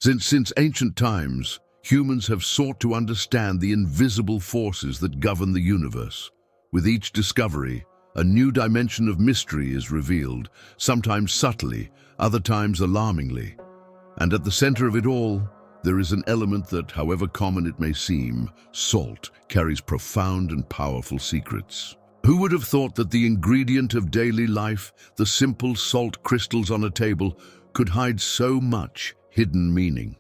Since ancient times, humans have sought to understand the invisible forces that govern the universe. With each discovery, a new dimension of mystery is revealed, sometimes subtly, other times alarmingly. And at the center of it all, there is an element that, however common it may seem, salt, carries profound and powerful secrets. Who would have thought that the ingredient of daily life, the simple salt crystals on a table, could hide so much hidden meaning?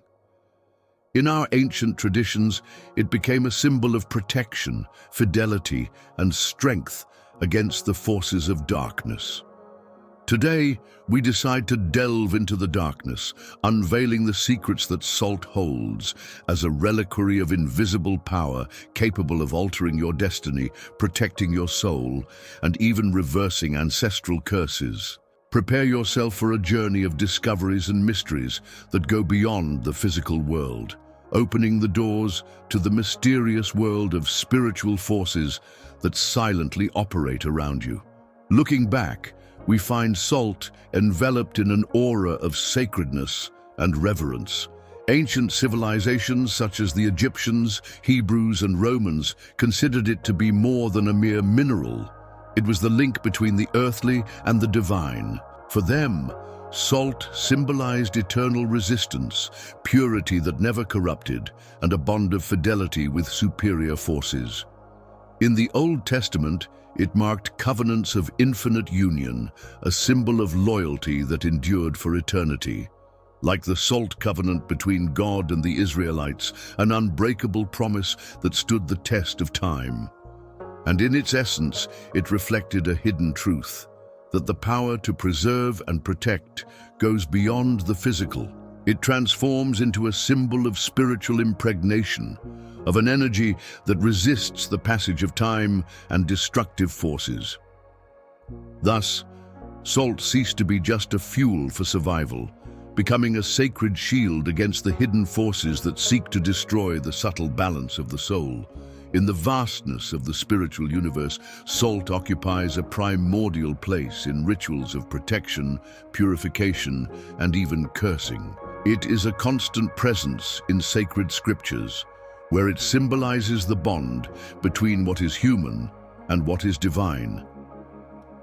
In our ancient traditions, it became a symbol of protection, fidelity, and strength against the forces of darkness. Today, we decide to delve into the darkness, unveiling the secrets that salt holds as a reliquary of invisible power capable of altering your destiny, protecting your soul, and even reversing ancestral curses. Prepare yourself for a journey of discoveries and mysteries that go beyond the physical world, opening the doors to the mysterious world of spiritual forces that silently operate around you. Looking back, we find salt enveloped in an aura of sacredness and reverence. Ancient civilizations such as the Egyptians, Hebrews, and Romans considered it to be more than a mere mineral. It was the link between the earthly and the divine. For them, salt symbolized eternal resistance, purity that never corrupted, and a bond of fidelity with superior forces. In the Old Testament, it marked covenants of infinite union, a symbol of loyalty that endured for eternity. Like the salt covenant between God and the Israelites, an unbreakable promise that stood the test of time. And in its essence, it reflected a hidden truth, that the power to preserve and protect goes beyond the physical. It transforms into a symbol of spiritual impregnation, of an energy that resists the passage of time and destructive forces. Thus, salt ceased to be just a fuel for survival, becoming a sacred shield against the hidden forces that seek to destroy the subtle balance of the soul. In the vastness of the spiritual universe, salt occupies a primordial place in rituals of protection, purification, and even cursing. It is a constant presence in sacred scriptures, where it symbolizes the bond between what is human and what is divine.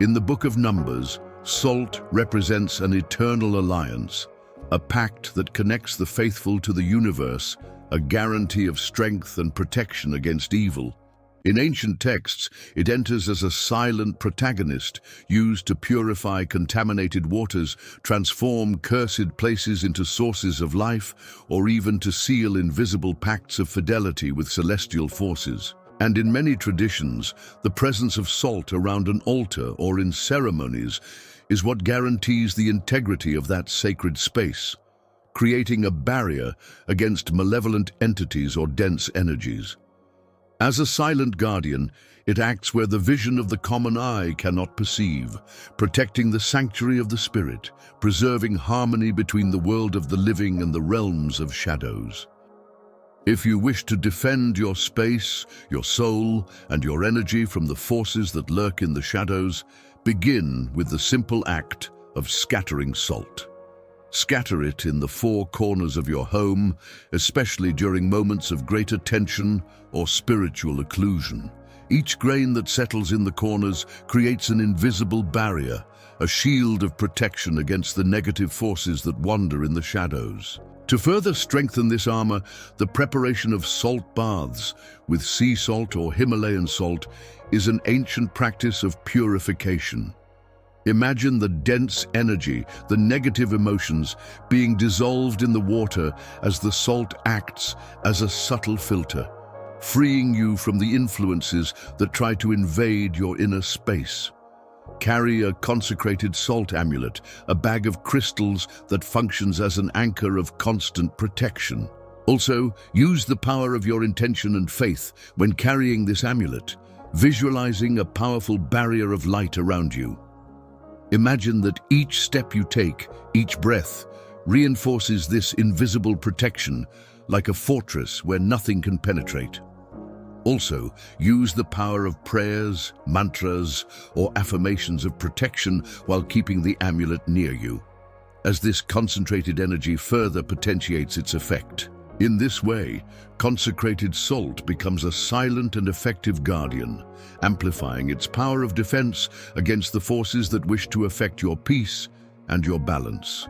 In the Book of Numbers, salt represents an eternal alliance, a pact that connects the faithful to the universe, a guarantee of strength and protection against evil. In ancient texts, it enters as a silent protagonist, used to purify contaminated waters, transform cursed places into sources of life, or even to seal invisible pacts of fidelity with celestial forces. And in many traditions, the presence of salt around an altar or in ceremonies is what guarantees the integrity of that sacred space, creating a barrier against malevolent entities or dense energies. As a silent guardian, it acts where the vision of the common eye cannot perceive, protecting the sanctuary of the spirit, preserving harmony between the world of the living and the realms of shadows. If you wish to defend your space, your soul, and your energy from the forces that lurk in the shadows, begin with the simple act of scattering salt. Scatter it in the four corners of your home, especially during moments of greater tension or spiritual occlusion. Each grain that settles in the corners creates an invisible barrier, a shield of protection against the negative forces that wander in the shadows. To further strengthen this armor, the preparation of salt baths with sea salt or Himalayan salt is an ancient practice of purification. Imagine the dense energy, the negative emotions, being dissolved in the water as the salt acts as a subtle filter, freeing you from the influences that try to invade your inner space. Carry a consecrated salt amulet, a bag of crystals that functions as an anchor of constant protection. Also, use the power of your intention and faith when carrying this amulet, visualizing a powerful barrier of light around you. Imagine that each step you take, each breath, reinforces this invisible protection, like a fortress where nothing can penetrate. Also, use the power of prayers, mantras, or affirmations of protection while keeping the amulet near you. as this concentrated energy further potentiates its effect. In this way, consecrated salt becomes a silent and effective guardian, amplifying its power of defense against the forces that wish to affect your peace and your balance.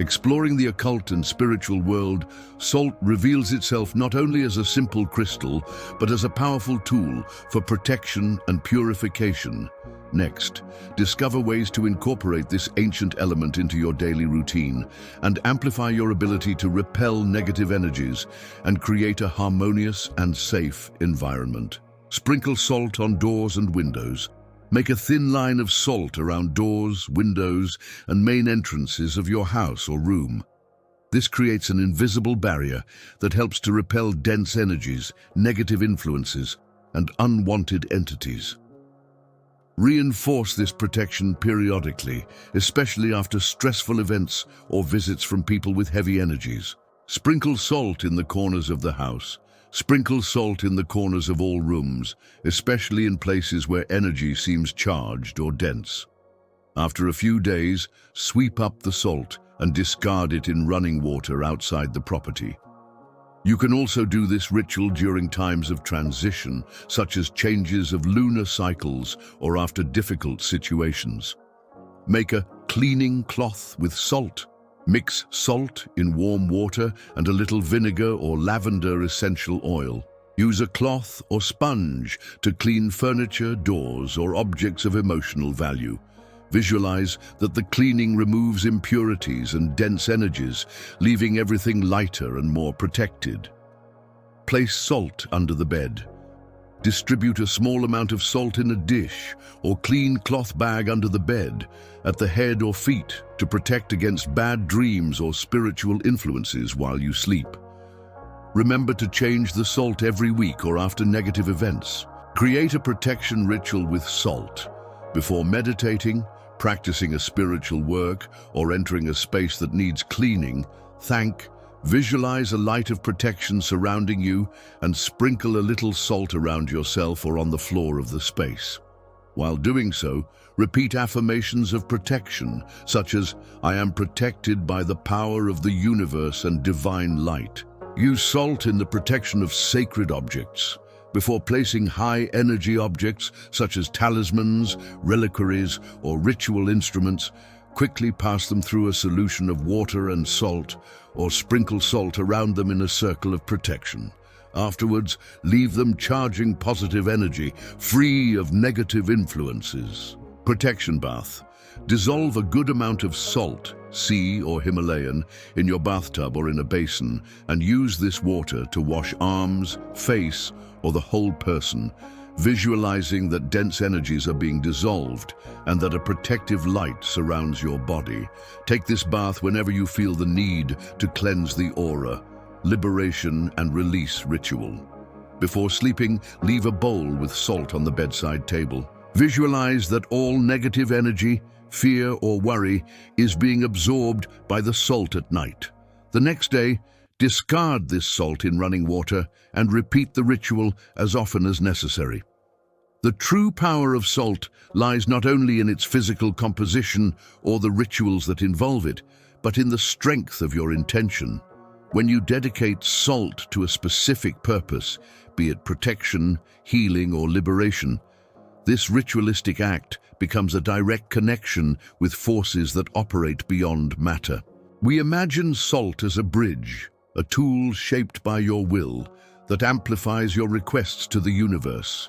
Exploring the occult and spiritual world, salt reveals itself not only as a simple crystal, but as a powerful tool for protection and purification. Next, discover ways to incorporate this ancient element into your daily routine and amplify your ability to repel negative energies and create a harmonious and safe environment. Sprinkle salt on doors and windows. Make a thin line of salt around doors, windows, and main entrances of your house or room. This creates an invisible barrier that helps to repel dense energies, negative influences, and unwanted entities. Reinforce this protection periodically, especially after stressful events or visits from people with heavy energies. Sprinkle salt in the corners of the house. Sprinkle salt in the corners of all rooms, especially in places where energy seems charged or dense. After a few days, sweep up the salt and discard it in running water outside the property. You can also do this ritual during times of transition, such as changes of lunar cycles or after difficult situations. Make a cleaning cloth with salt. Mix salt in warm water and a little vinegar or lavender essential oil. Use a cloth or sponge to clean furniture, doors, or objects of emotional value. Visualize that the cleaning removes impurities and dense energies, leaving everything lighter and more protected. Place salt under the bed. Distribute a small amount of salt in a dish or clean cloth bag under the bed, at the head or feet, to protect against bad dreams or spiritual influences while you sleep. Remember to change the salt every week or after negative events. Create a protection ritual with salt. Before meditating, practicing a spiritual work, or entering a space that needs cleaning, visualize a light of protection surrounding you and sprinkle a little salt around yourself or on the floor of the space. While doing so, repeat affirmations of protection, such as, "I am protected by the power of the universe and divine light." Use salt in the protection of sacred objects. Before placing high-energy objects, such as talismans, reliquaries, or ritual instruments, quickly pass them through a solution of water and salt, or sprinkle salt around them in a circle of protection. Afterwards, leave them charging positive energy, free of negative influences. Protection bath. Dissolve a good amount of salt, sea or Himalayan, in your bathtub or in a basin, and use this water to wash arms, face, or the whole person, visualizing that dense energies are being dissolved and that a protective light surrounds your body. Take this bath whenever you feel the need to cleanse the aura, liberation and release ritual. Before sleeping, leave a bowl with salt on the bedside table. Visualize that all negative energy, fear or worry is being absorbed by the salt at night. The next day, discard this salt in running water and repeat the ritual as often as necessary. The true power of salt lies not only in its physical composition or the rituals that involve it, but in the strength of your intention. When you dedicate salt to a specific purpose, be it protection, healing, or liberation, this ritualistic act becomes a direct connection with forces that operate beyond matter. We imagine salt as a bridge, a tool shaped by your will that amplifies your requests to the universe.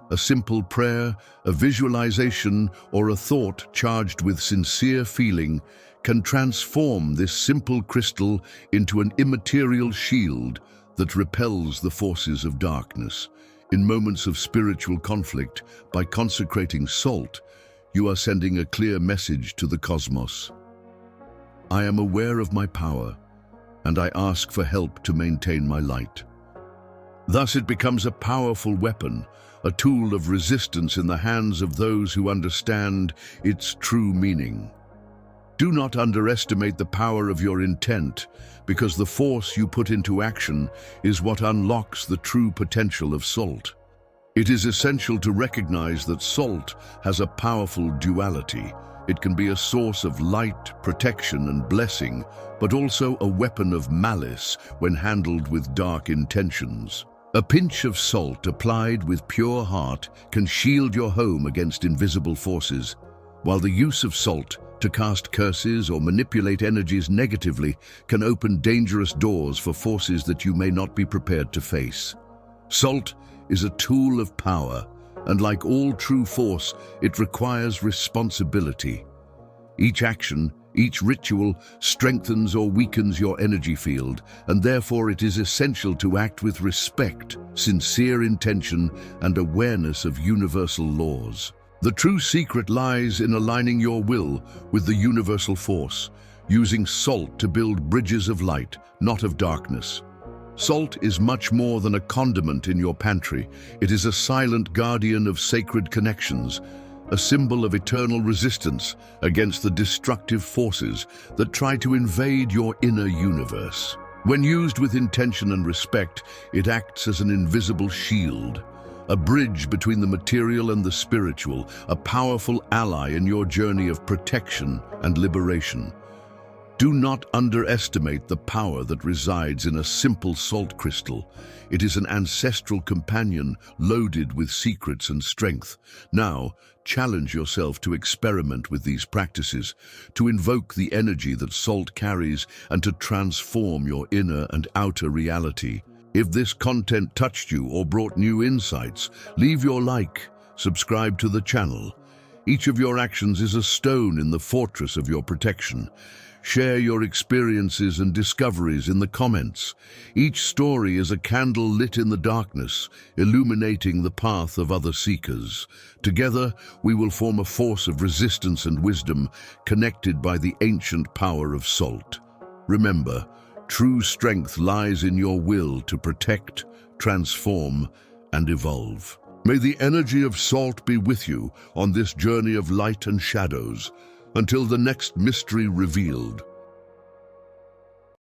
A simple prayer, a visualization, or a thought charged with sincere feeling can transform this simple crystal into an immaterial shield that repels the forces of darkness. In moments of spiritual conflict, by consecrating salt, you are sending a clear message to the cosmos. I am aware of my power, and I ask for help to maintain my light. Thus it becomes a powerful weapon, a tool of resistance in the hands of those who understand its true meaning. Do not underestimate the power of your intent, because the force you put into action is what unlocks the true potential of salt. It is essential to recognize that salt has a powerful duality, It can be a source of light, protection, and blessing, but also a weapon of malice when handled with dark intentions. A pinch of salt applied with pure heart can shield your home against invisible forces, while the use of salt to cast curses or manipulate energies negatively can open dangerous doors for forces that you may not be prepared to face. Salt is a tool of power, and like all true force, it requires responsibility. Each action, each ritual strengthens or weakens your energy field, and therefore it is essential to act with respect, sincere intention, and awareness of universal laws. The true secret lies in aligning your will with the universal force, using salt to build bridges of light, not of darkness. Salt is much more than a condiment in your pantry. It is a silent guardian of sacred connections, a symbol of eternal resistance against the destructive forces that try to invade your inner universe. When used with intention and respect, it acts as an invisible shield, a bridge between the material and the spiritual, a powerful ally in your journey of protection and liberation. Do not underestimate the power that resides in a simple salt crystal. It is an ancestral companion loaded with secrets and strength. Now, challenge yourself to experiment with these practices, to invoke the energy that salt carries, and to transform your inner and outer reality. If this content touched you or brought new insights, leave your like, subscribe to the channel. Each of your actions is a stone in the fortress of your protection. Share your experiences and discoveries in the comments. Each story is a candle lit in the darkness, illuminating the path of other seekers. Together, we will form a force of resistance and wisdom, connected by the ancient power of salt. Remember, true strength lies in your will to protect, transform, and evolve. May the energy of salt be with you on this journey of light and shadows, until the next mystery revealed.